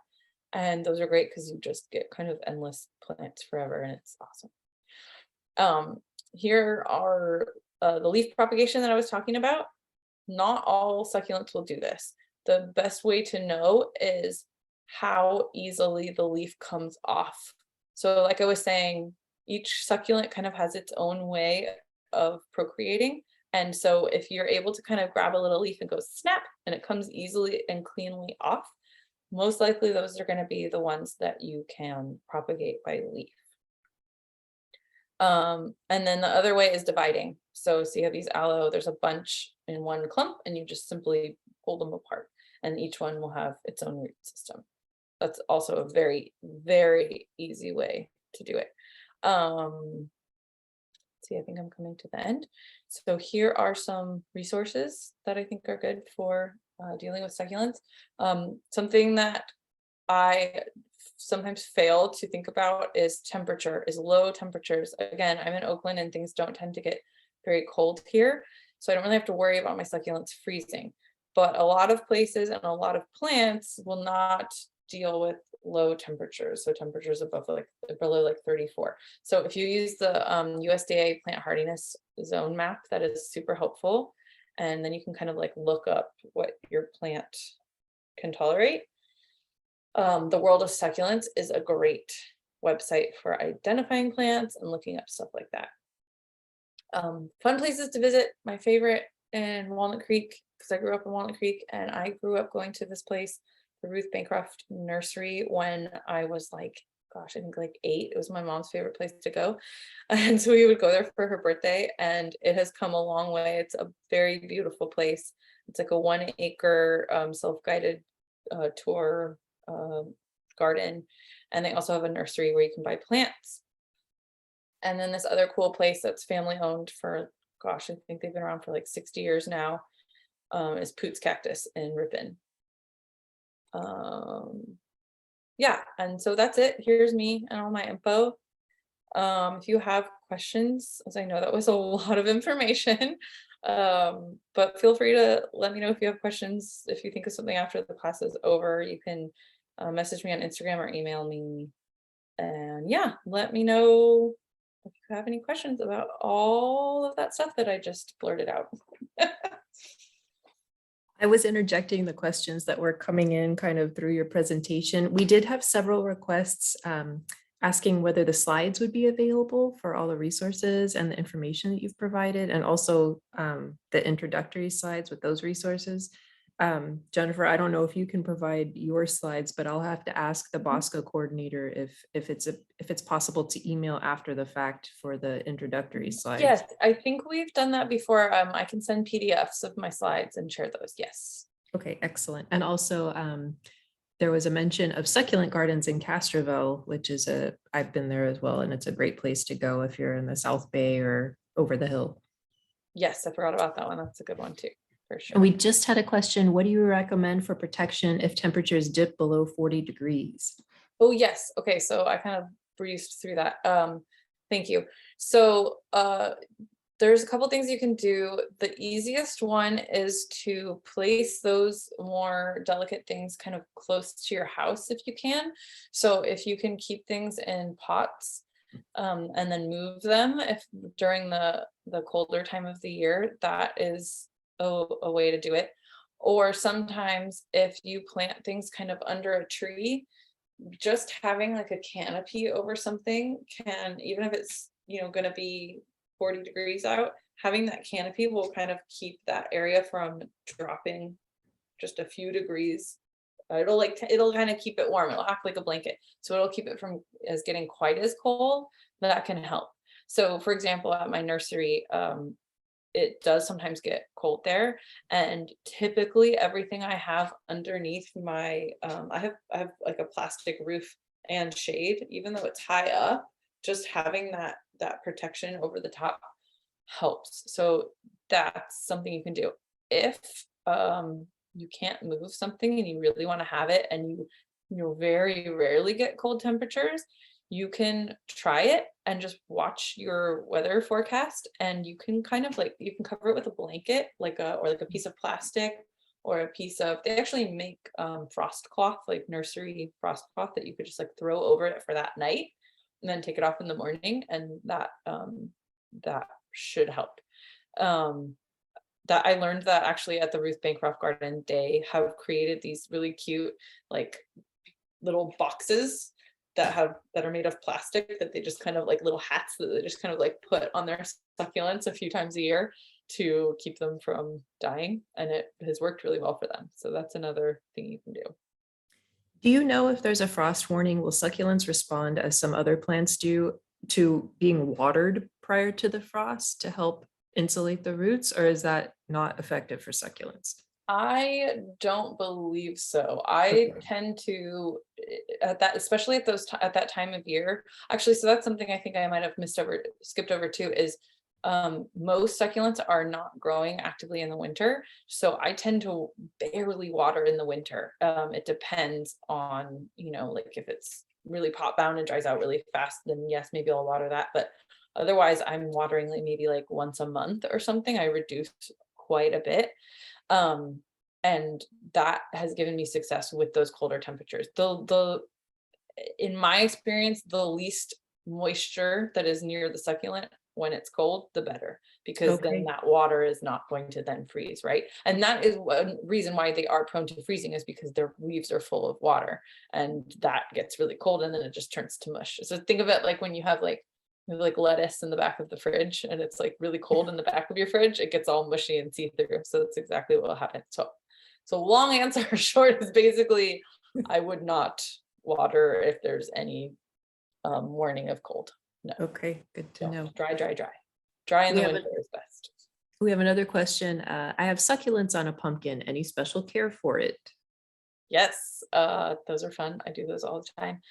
And those are great because you just get kind of endless plants forever and it's awesome. Here are the leaf propagation that I was talking about. Not all succulents will do this. The best way to know is how easily the leaf comes off. So like I was saying, each succulent kind of has its own way of procreating. And so if you're able to kind of grab a little leaf and go snap and it comes easily and cleanly off, most likely those are going to be the ones that you can propagate by leaf. And then the other way is dividing. So you have these aloe, there's a bunch in one clump and you just simply pull them apart and each one will have its own root system. That's also a very, very easy way to do it. See, I think I'm coming to the end. So here are some resources that I think are good for dealing with succulents. Something that I sometimes fail to think about is low temperatures. Again, I'm in Oakland and things don't tend to get very cold here. So I don't really have to worry about my succulents freezing. But a lot of places and a lot of plants will not deal with low temperatures. So temperatures below like 34. So if you use the USDA plant hardiness zone map, that is super helpful. And then you can kind of like look up what your plant can tolerate. The World of Succulents is a great website for identifying plants and looking up stuff like that. Fun places to visit. My favorite in Walnut Creek, because I grew up in Walnut Creek and I grew up going to this place, the Ruth Bancroft Nursery, when I was like, gosh, I think like 8. It was my mom's favorite place to go. And so we would go there for her birthday and it has come a long way. It's a very beautiful place. It's like a 1 acre self-guided tour garden. And they also have a nursery where you can buy plants. And then this other cool place that's family owned for, gosh, I think they've been around for like 60 years now, is Poots Cactus in Ripon. Yeah, and so that's it. Here's me and all my info. If you have questions, as I know that was a lot of information, but feel free to let me know if you have questions. If you think of something after the class is over, you can message me on Instagram or email me. And yeah, let me know if you have any questions about all of that stuff that I just blurted out. I was interjecting the questions that were coming in kind of through your presentation. We did have several requests asking whether the slides would be available for all the resources and the information that you've provided, and also the introductory slides with those resources. Jennifer, I don't know if you can provide your slides, but I'll have to ask the Bosco coordinator if it's possible to email after the fact for the introductory slides. Yes, I think we've done that before. I can send PDFs of my slides and share those. Yes. Okay, excellent. And also, there was a mention of succulent gardens in Castroville, which is I've been there as well, and it's a great place to go if you're in the South Bay or over the hill. Yes, I forgot about that one. That's a good one too, for sure. And we just had a question. What do you recommend for protection if temperatures dip below 40 degrees? Oh, yes. Okay, so I kind of breezed through that. Thank you. So there's a couple things you can do. The easiest one is to place those more delicate things kind of close to your house if you can. So if you can keep things in pots and then move them if during the colder time of the year, that is a way to do it. Or sometimes if you plant things kind of under a tree, just having like a canopy over something can, even if it's, going to be 40 degrees out, having that canopy will kind of keep that area from dropping just a few degrees. It'll kind of keep it warm. It'll act like a blanket. So it'll keep it from as getting quite as cold. That can help. So for example, at my nursery, it does sometimes get cold there, and typically everything I have underneath my I have like a plastic roof and shade, even though it's high up, just having that protection over the top helps. So that's something you can do. If you can't move something and you really want to have it, and you very rarely get cold temperatures, you can try it and just watch your weather forecast, and you can kind of like, you can cover it with a blanket, or like a piece of plastic, or a piece of, they actually make frost cloth, like nursery frost cloth, that you could just like throw over it for that night and then take it off in the morning, and that should help. That I learned that actually at the Ruth Bancroft Garden, they have created these really cute like little boxes that are made of plastic, that they just kind of like little hats that they just kind of like put on their succulents a few times a year to keep them from dying, and it has worked really well for them. So that's another thing you can do. Do you know if there's a frost warning, will succulents respond as some other plants do to being watered prior to the frost to help insulate the roots, or is that not effective for succulents? I don't believe so. I Okay. tend to at that, especially at at that time of year. Actually, so that's something I think I might have skipped over too, is most succulents are not growing actively in the winter. So I tend to barely water in the winter. It depends on, like if it's really pot bound and dries out really fast, then yes, maybe I'll water that. But otherwise I'm watering like maybe like once a month or something. I reduce quite a bit. And that has given me success with those colder temperatures. In my experience, the least moisture that is near the succulent when it's cold, the better, because then Okay. that water is not going to then freeze, right? And that is one reason why they are prone to freezing, is because their leaves are full of water, and that gets really cold and then it just turns to mush. So think of it like when you have like lettuce in the back of the fridge and it's like really cold in the back of your fridge, it gets all mushy and see-through. So that's exactly what will happen. So long answer short is basically I would not water if there's any warning of cold. No. Okay, good to know. Dry. Dry in the winter is best. We have another question. I have succulents on a pumpkin. Any special care for it? Yes, those are fun. I do those all the time.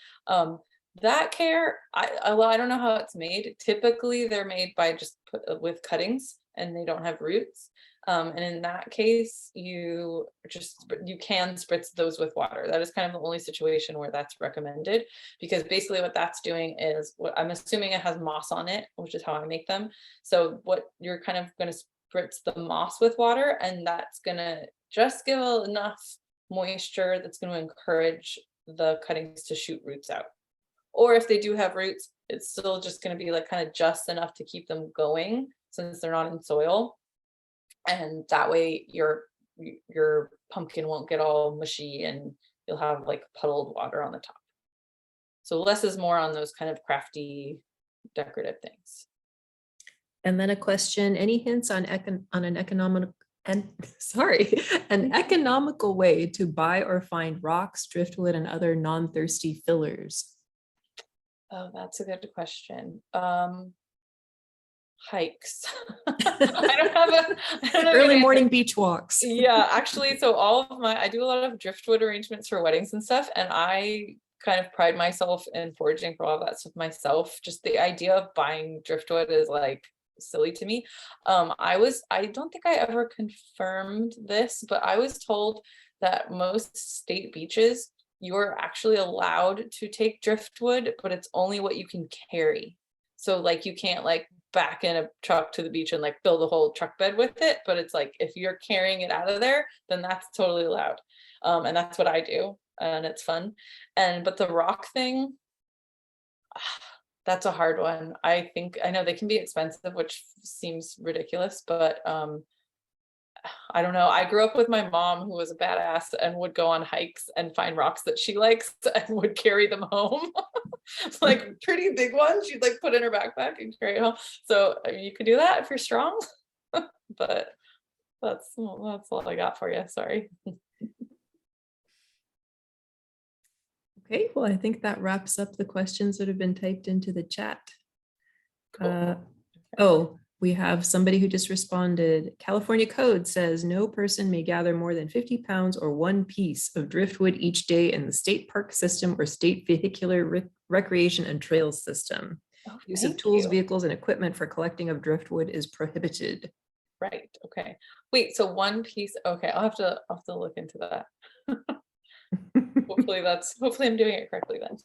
That care, well, I don't know how it's made. Typically, they're made by just with cuttings, and they don't have roots. And in that case, you can spritz those with water. That is kind of the only situation where that's recommended, because basically what that's doing is, what I'm assuming, it has moss on it, which is how I make them. So what you're kind of going to spritz the moss with water, and that's going to just give enough moisture that's going to encourage the cuttings to shoot roots out. Or if they do have roots, it's still just going to be like kind of just enough to keep them going, since they're not in soil. And that way your pumpkin won't get all mushy and you'll have like puddled water on the top. So less is more on those kind of crafty decorative things. And then a question, any hints on an And sorry, an economical way to buy or find rocks, driftwood, and other non-thirsty fillers. Oh, that's a good question. Hikes. I don't have a good Early answer. morning beach walks. Yeah, actually, so I do a lot of driftwood arrangements for weddings and stuff, and I kind of pride myself in foraging for all that stuff myself. Just the idea of buying driftwood is like silly to me. I don't think I ever confirmed this, but I was told that most state beaches, you're actually allowed to take driftwood, but it's only what you can carry. So like you can't like back in a truck to the beach and like build a whole truck bed with it, but it's like if you're carrying it out of there, then that's totally allowed. And that's what I do, and it's fun. But the rock thing, that's a hard one. I think I know they can be expensive, which seems ridiculous, but I don't know. I grew up with my mom who was a badass and would go on hikes and find rocks that she likes and would carry them home. Like pretty big ones she'd like put in her backpack and carry it home. So I mean, you could do that if you're strong, but that's all I got for you. Sorry. Okay, well, I think that wraps up the questions that have been typed into the chat. Cool. Oh, we have somebody who just responded. California code says no person may gather more than 50 pounds or one piece of driftwood each day in the state park system or state vehicular recreation and trails system. Oh, Use of thank tools, you. vehicles, and equipment for collecting of driftwood is prohibited. Right. Okay. Wait, so one piece. Okay, I'll have to look into that. Hopefully I'm doing it correctly then.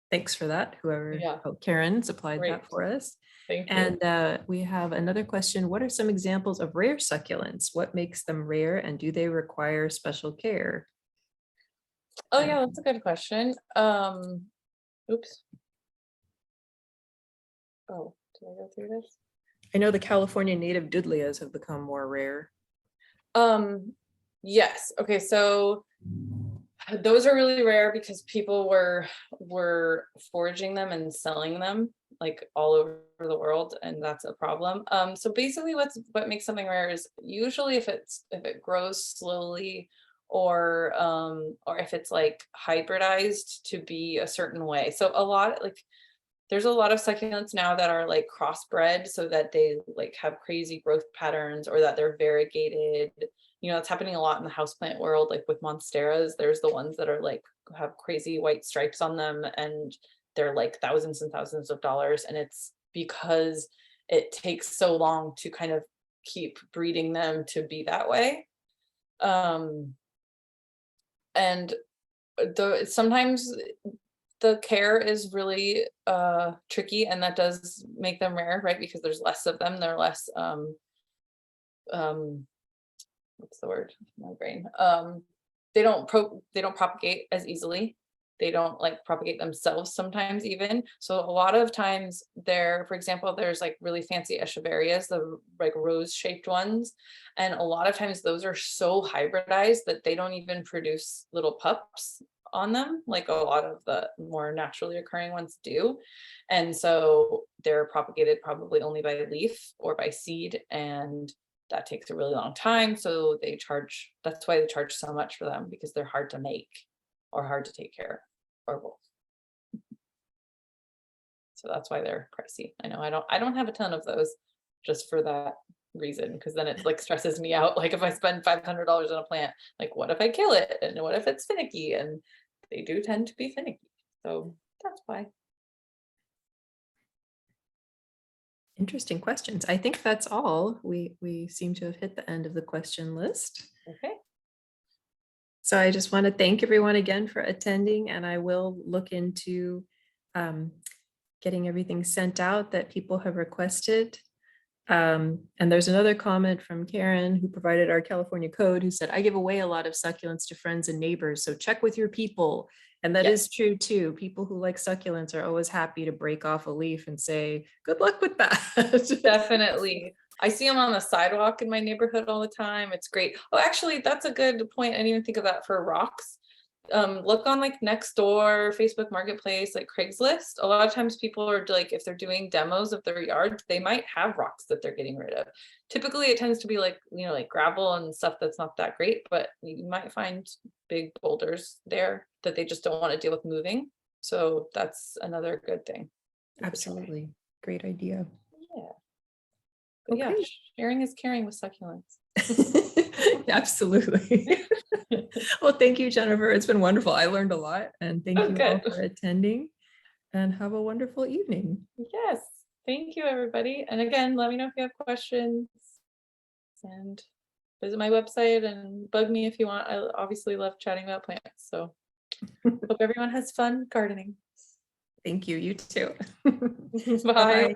Thanks for that, whoever. Yeah. Oh, Karen supplied Great. that for us. Thank you. And we have another question. What are some examples of rare succulents? What makes them rare, and do they require special care? Oh yeah, that's a good question. Oops. Oh, did I go through this? I know the California native dudlias have become more rare. Yes. Okay, so those are really rare because people were foraging them and selling them like all over the world, and that's a problem. So basically what makes something rare is usually if it grows slowly, or if it's like hybridized to be a certain way. So there's a lot of succulents now that are like crossbred so that they like have crazy growth patterns, or that they're variegated. You know, it's happening a lot in the houseplant world, like with monsteras. There's the ones that are like have crazy white stripes on them, and they're like thousands and thousands of dollars. And it's because it takes so long to kind of keep breeding them to be that way. And sometimes the care is really tricky, and that does make them rare, right? Because there's less of them. They're less what's the word? My brain. They don't propagate as easily. They don't like propagate themselves sometimes even. So a lot of times for example, there's like really fancy echeverias, the like rose shaped ones. And a lot of times those are so hybridized that they don't even produce little pups on them like a lot of the more naturally occurring ones do. And so they're propagated probably only by leaf or by seed, and that takes a really long time. So that's why they charge so much for them, because they're hard to make or hard to take care of, or both. So that's why they're pricey. I know I don't have a ton of those just for that reason, because then it like stresses me out. Like if I spend $500 on a plant, like what if I kill it, and what if it's finicky? And they do tend to be finicky, so that's why. Interesting questions. I think that's all. We seem to have hit the end of the question list. Okay. So I just want to thank everyone again for attending, and I will look into getting everything sent out that people have requested. And there's another comment from Karen, who provided our California code, who said, I give away a lot of succulents to friends and neighbors, so check with your people. And that is true too. People who like succulents are always happy to break off a leaf and say, good luck with that. Definitely. I see them on the sidewalk in my neighborhood all the time. It's great. Oh, actually, that's a good point. I didn't even think of that for rocks. look on like Nextdoor, Facebook Marketplace, like Craigslist. A lot of times people are like, if they're doing demos of their yard, they might have rocks that they're getting rid of. Typically it tends to be like, you know, like gravel and stuff that's not that great, but you might find big boulders there that they just don't want to deal with moving. So that's another good thing. Absolutely. Great idea. Yeah. But yeah, Okay. sharing is caring with succulents. Absolutely. Well, thank you, Jennifer. It's been wonderful. I learned a lot, and thank you all Good. for attending, and have a wonderful evening. Yes. Thank you, everybody. And again, let me know if you have questions, and visit my website and bug me if you want. I obviously love chatting about plants. So hope everyone has fun gardening. Thank you. You too. Bye. Bye-bye.